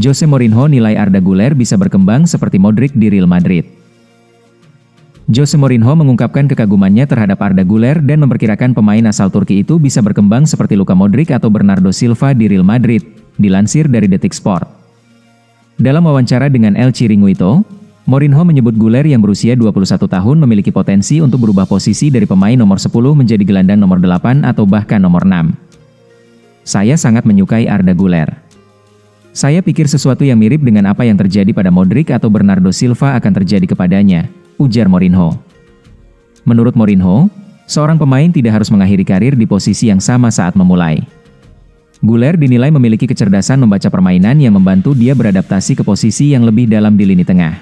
Jose Mourinho nilai Arda Güler bisa berkembang seperti Modric di Real Madrid. Jose Mourinho mengungkapkan kekagumannya terhadap Arda Güler dan memperkirakan pemain asal Turki itu bisa berkembang seperti Luka Modric atau Bernardo Silva di Real Madrid, dilansir dari Detik Sport. Dalam wawancara dengan El Chiringuito, Mourinho menyebut Güler yang berusia 21 tahun memiliki potensi untuk berubah posisi dari pemain nomor 10 menjadi gelandang nomor 8 atau bahkan nomor 6. Saya sangat menyukai Arda Güler. Saya pikir sesuatu yang mirip dengan apa yang terjadi pada Modric atau Bernardo Silva akan terjadi kepadanya, ujar Mourinho. Menurut Mourinho, seorang pemain tidak harus mengakhiri karir di posisi yang sama saat memulai. Güler dinilai memiliki kecerdasan membaca permainan yang membantu dia beradaptasi ke posisi yang lebih dalam di lini tengah.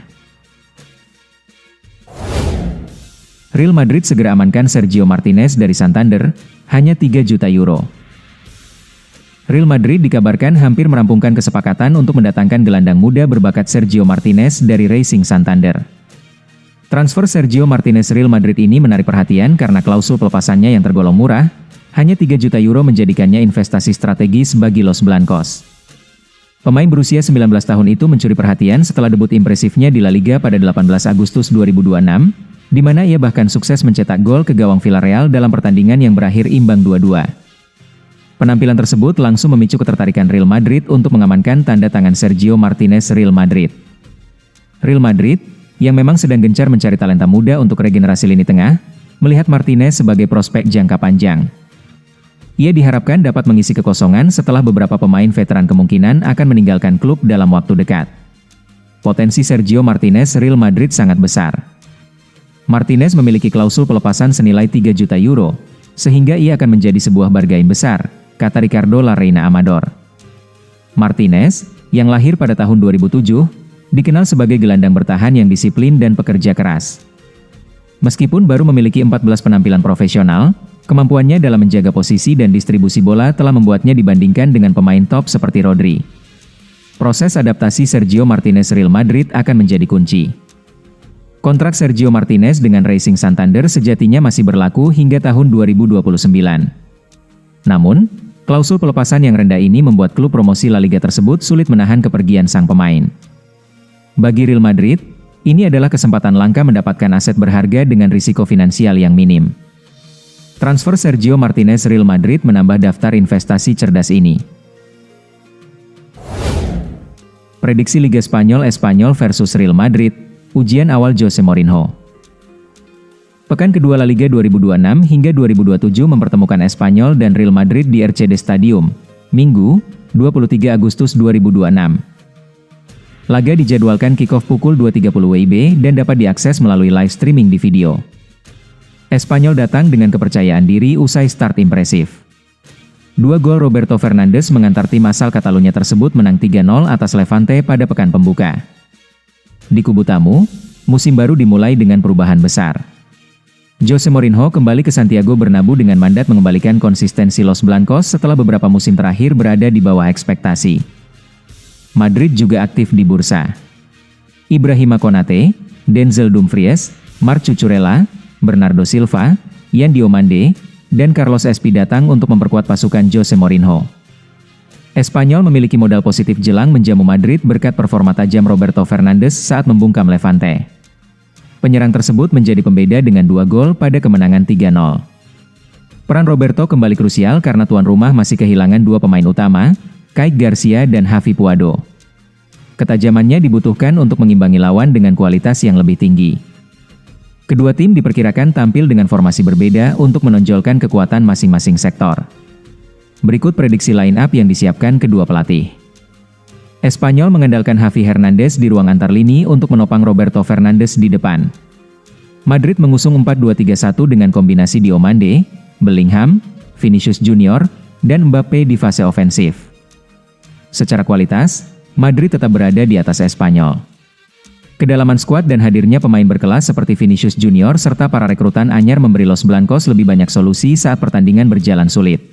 Real Madrid segera amankan Sergio Martinez dari Santander, hanya 3 juta euro. Real Madrid dikabarkan hampir merampungkan kesepakatan untuk mendatangkan gelandang muda berbakat Sergio Martinez dari Racing Santander. Transfer Sergio Martinez Real Madrid ini menarik perhatian karena klausul pelepasannya yang tergolong murah, hanya 3 juta euro menjadikannya investasi strategis bagi Los Blancos. Pemain berusia 19 tahun itu mencuri perhatian setelah debut impresifnya di La Liga pada 18 Agustus 2026, di mana ia bahkan sukses mencetak gol ke gawang Villarreal dalam pertandingan yang berakhir imbang 2-2. Penampilan tersebut langsung memicu ketertarikan Real Madrid untuk mengamankan tanda tangan Sergio Martinez Real Madrid. Real Madrid, yang memang sedang gencar mencari talenta muda untuk regenerasi lini tengah, melihat Martinez sebagai prospek jangka panjang. Ia diharapkan dapat mengisi kekosongan setelah beberapa pemain veteran kemungkinan akan meninggalkan klub dalam waktu dekat. Potensi Sergio Martinez Real Madrid sangat besar. Martinez memiliki klausul pelepasan senilai 3 juta euro, sehingga ia akan menjadi sebuah bargain besar, kata Ricardo Larreina Amador. Martinez, yang lahir pada tahun 2007, dikenal sebagai gelandang bertahan yang disiplin dan pekerja keras. Meskipun baru memiliki 14 penampilan profesional, kemampuannya dalam menjaga posisi dan distribusi bola telah membuatnya dibandingkan dengan pemain top seperti Rodri. Proses adaptasi Sergio Martinez Real Madrid akan menjadi kunci. Kontrak Sergio Martinez dengan Racing Santander sejatinya masih berlaku hingga tahun 2029. Namun, klausul pelepasan yang rendah ini membuat klub promosi La Liga tersebut sulit menahan kepergian sang pemain. Bagi Real Madrid, ini adalah kesempatan langka mendapatkan aset berharga dengan risiko finansial yang minim. Transfer Sergio Martinez Real Madrid menambah daftar investasi cerdas ini. Prediksi Liga Spanyol Espanyol versus Real Madrid, ujian awal Jose Mourinho. Pekan kedua La Liga 2026 hingga 2027 mempertemukan Espanyol dan Real Madrid di RCD Stadium, Minggu, 23 Agustus 2026. Laga dijadwalkan kick-off pukul 2.30 WIB dan dapat diakses melalui live streaming di video. Espanyol datang dengan kepercayaan diri usai start impresif. 2 gol Roberto Fernandes mengantar tim asal Catalunya tersebut menang 3-0 atas Levante pada pekan pembuka. Di kubu tamu, musim baru dimulai dengan perubahan besar. Jose Mourinho kembali ke Santiago Bernabéu dengan mandat mengembalikan konsistensi Los Blancos setelah beberapa musim terakhir berada di bawah ekspektasi. Madrid juga aktif di bursa. Ibrahima Konate, Denzel Dumfries, Marc Cucurella, Bernardo Silva, Yan Diomande, dan Carlos Espi datang untuk memperkuat pasukan Jose Mourinho. Espanyol memiliki modal positif jelang menjamu Madrid berkat performa tajam Roberto Fernandes saat membungkam Levante. Penyerang tersebut menjadi pembeda dengan 2 gol pada kemenangan 3-0. Peran Roberto kembali krusial karena tuan rumah masih kehilangan 2 pemain utama, Kike Garcia dan Javi Puado. Ketajamannya dibutuhkan untuk mengimbangi lawan dengan kualitas yang lebih tinggi. Kedua tim diperkirakan tampil dengan formasi berbeda untuk menonjolkan kekuatan masing-masing sektor. Berikut prediksi line-up yang disiapkan kedua pelatih. Espanyol mengandalkan Javi Hernandez di ruang antar lini untuk menopang Roberto Fernandes di depan. Madrid mengusung 4-2-3-1 dengan kombinasi Diomande, Bellingham, Vinicius Junior, dan Mbappe di fase ofensif. Secara kualitas, Madrid tetap berada di atas Espanyol. Kedalaman skuad dan hadirnya pemain berkelas seperti Vinicius Junior serta para rekrutan anyar memberi Los Blancos lebih banyak solusi saat pertandingan berjalan sulit.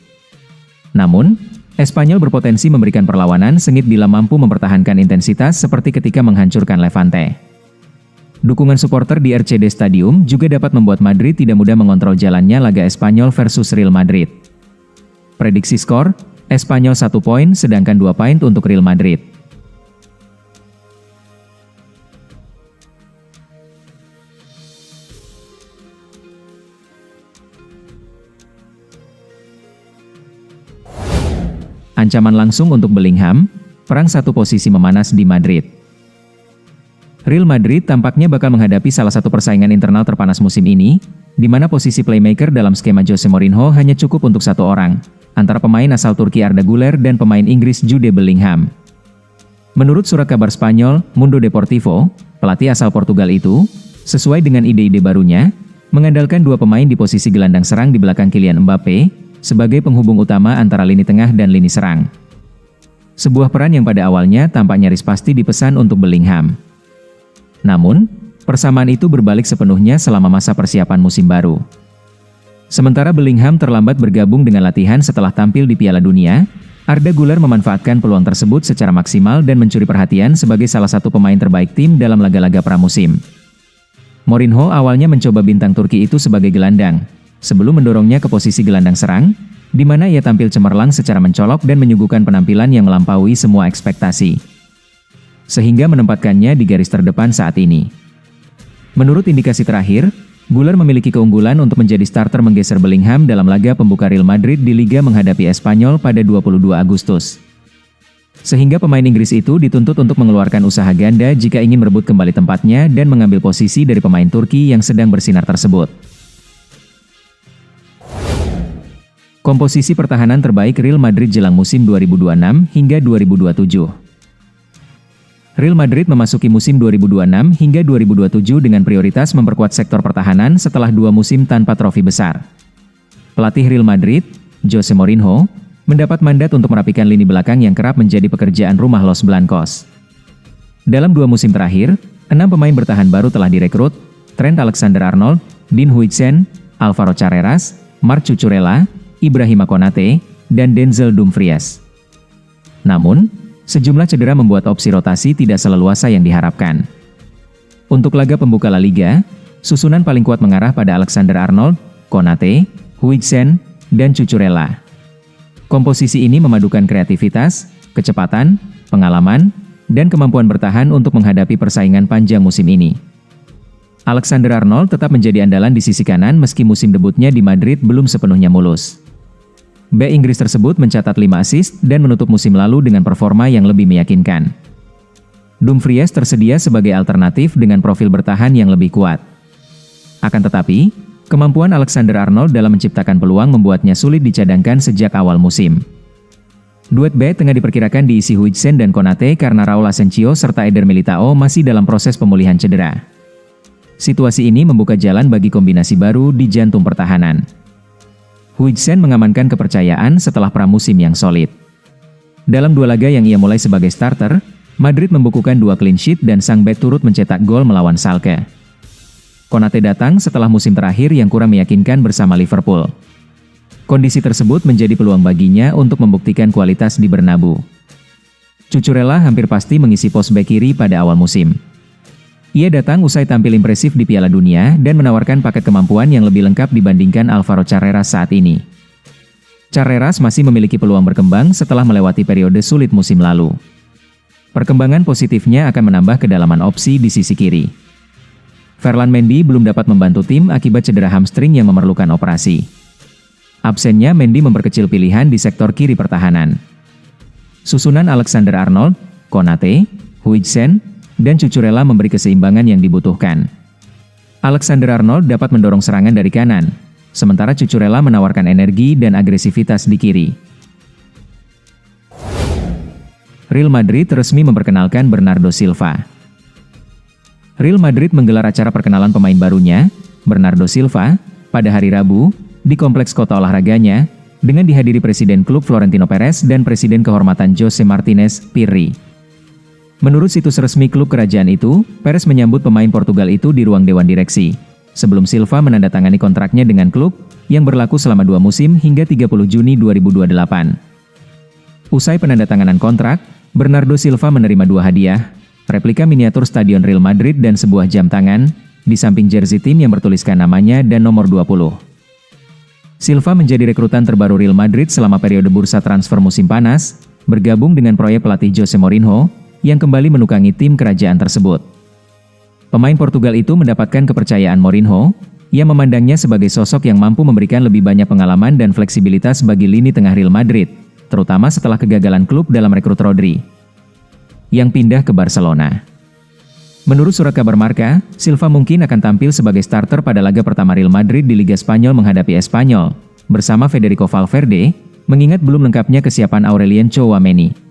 Namun, Espanyol berpotensi memberikan perlawanan sengit bila mampu mempertahankan intensitas seperti ketika menghancurkan Levante. Dukungan supporter di RCD Stadium juga dapat membuat Madrid tidak mudah mengontrol jalannya laga Espanyol versus Real Madrid. Prediksi skor, Espanyol 1 poin sedangkan 2 poin untuk Real Madrid. Ancaman langsung untuk Bellingham, perang satu posisi memanas di Madrid. Real Madrid tampaknya bakal menghadapi salah satu persaingan internal terpanas musim ini, di mana posisi playmaker dalam skema Jose Mourinho hanya cukup untuk satu orang, antara pemain asal Turki Arda Güler dan pemain Inggris Jude Bellingham. Menurut surat kabar Spanyol, Mundo Deportivo, pelatih asal Portugal itu, sesuai dengan ide-ide barunya, mengandalkan dua pemain di posisi gelandang serang di belakang Kylian Mbappe, sebagai penghubung utama antara lini tengah dan lini serang. Sebuah peran yang pada awalnya tampak nyaris pasti dipesan untuk Bellingham. Namun, persamaan itu berbalik sepenuhnya selama masa persiapan musim baru. Sementara Bellingham terlambat bergabung dengan latihan setelah tampil di Piala Dunia, Arda Güler memanfaatkan peluang tersebut secara maksimal dan mencuri perhatian sebagai salah satu pemain terbaik tim dalam laga-laga pramusim. Mourinho awalnya mencoba bintang Turki itu sebagai gelandang, sebelum mendorongnya ke posisi gelandang serang, di mana ia tampil cemerlang secara mencolok dan menyuguhkan penampilan yang melampaui semua ekspektasi, sehingga menempatkannya di garis terdepan saat ini. Menurut indikasi terakhir, Güler memiliki keunggulan untuk menjadi starter menggeser Bellingham dalam laga pembuka Real Madrid di Liga menghadapi Espanyol pada 22 Agustus. Sehingga pemain Inggris itu dituntut untuk mengeluarkan usaha ganda jika ingin merebut kembali tempatnya dan mengambil posisi dari pemain Turki yang sedang bersinar tersebut. Komposisi pertahanan terbaik Real Madrid jelang musim 2026 hingga 2027. Real Madrid memasuki musim 2026 hingga 2027 dengan prioritas memperkuat sektor pertahanan setelah 2 musim tanpa trofi besar. Pelatih Real Madrid, Jose Mourinho, mendapat mandat untuk merapikan lini belakang yang kerap menjadi pekerjaan rumah Los Blancos. Dalam 2 musim terakhir, 6 pemain bertahan baru telah direkrut: Trent Alexander-Arnold, Dean Huijsen, Alvaro Carreras, Marc Cucurella, Ibrahima Konate, dan Denzel Dumfries. Namun, sejumlah cedera membuat opsi rotasi tidak seleluasa yang diharapkan. Untuk laga pembuka La Liga, susunan paling kuat mengarah pada Alexander-Arnold, Konate, Huijsen, dan Cucurella. Komposisi ini memadukan kreativitas, kecepatan, pengalaman, dan kemampuan bertahan untuk menghadapi persaingan panjang musim ini. Alexander-Arnold tetap menjadi andalan di sisi kanan meski musim debutnya di Madrid belum sepenuhnya mulus. Bek Inggris tersebut mencatat 5 assist dan menutup musim lalu dengan performa yang lebih meyakinkan. Dumfries tersedia sebagai alternatif dengan profil bertahan yang lebih kuat. Akan tetapi, kemampuan Alexander-Arnold dalam menciptakan peluang membuatnya sulit dicadangkan sejak awal musim. Duet bek tengah diperkirakan diisi Huijsen dan Konate karena Raul Asensio serta Eder Militao masih dalam proses pemulihan cedera. Situasi ini membuka jalan bagi kombinasi baru di jantung pertahanan. Huijsen mengamankan kepercayaan setelah pramusim yang solid. Dalam 2 laga yang ia mulai sebagai starter, Madrid membukukan 2 clean sheet dan sang bek turut mencetak gol melawan Schalke. Konate datang setelah musim terakhir yang kurang meyakinkan bersama Liverpool. Kondisi tersebut menjadi peluang baginya untuk membuktikan kualitas di Bernabeu. Cucurella hampir pasti mengisi pos bek kiri pada awal musim. Ia datang usai tampil impresif di Piala Dunia dan menawarkan paket kemampuan yang lebih lengkap dibandingkan Alvaro Carreras saat ini. Carreras masih memiliki peluang berkembang setelah melewati periode sulit musim lalu. Perkembangan positifnya akan menambah kedalaman opsi di sisi kiri. Ferland Mendy belum dapat membantu tim akibat cedera hamstring yang memerlukan operasi. Absennya Mendy memperkecil pilihan di sektor kiri pertahanan. Susunan Alexander-Arnold, Konate, Huijsen, dan Cucurella memberi keseimbangan yang dibutuhkan. Alexander-Arnold dapat mendorong serangan dari kanan, sementara Cucurella menawarkan energi dan agresivitas di kiri. Real Madrid resmi memperkenalkan Bernardo Silva. Real Madrid menggelar acara perkenalan pemain barunya, Bernardo Silva, pada hari Rabu, di kompleks kota olahraganya, dengan dihadiri Presiden klub Florentino Perez dan Presiden kehormatan Jose Martinez Pirri. Menurut situs resmi klub kerajaan itu, Perez menyambut pemain Portugal itu di ruang dewan direksi, sebelum Silva menandatangani kontraknya dengan klub, yang berlaku selama 2 musim hingga 30 Juni 2028. Usai penandatanganan kontrak, Bernardo Silva menerima 2 hadiah, replika miniatur Stadion Real Madrid dan sebuah jam tangan, di samping jersey tim yang bertuliskan namanya dan nomor 20. Silva menjadi rekrutan terbaru Real Madrid selama periode bursa transfer musim panas, bergabung dengan proyek pelatih Jose Mourinho, yang kembali menukangi tim kerajaan tersebut. Pemain Portugal itu mendapatkan kepercayaan Mourinho, yang memandangnya sebagai sosok yang mampu memberikan lebih banyak pengalaman dan fleksibilitas bagi lini tengah Real Madrid, terutama setelah kegagalan klub dalam rekrut Rodri, yang pindah ke Barcelona. Menurut surat kabar Marca, Silva mungkin akan tampil sebagai starter pada laga pertama Real Madrid di Liga Spanyol menghadapi Espanyol, bersama Federico Valverde, mengingat belum lengkapnya kesiapan Aurelien Tchouaméni.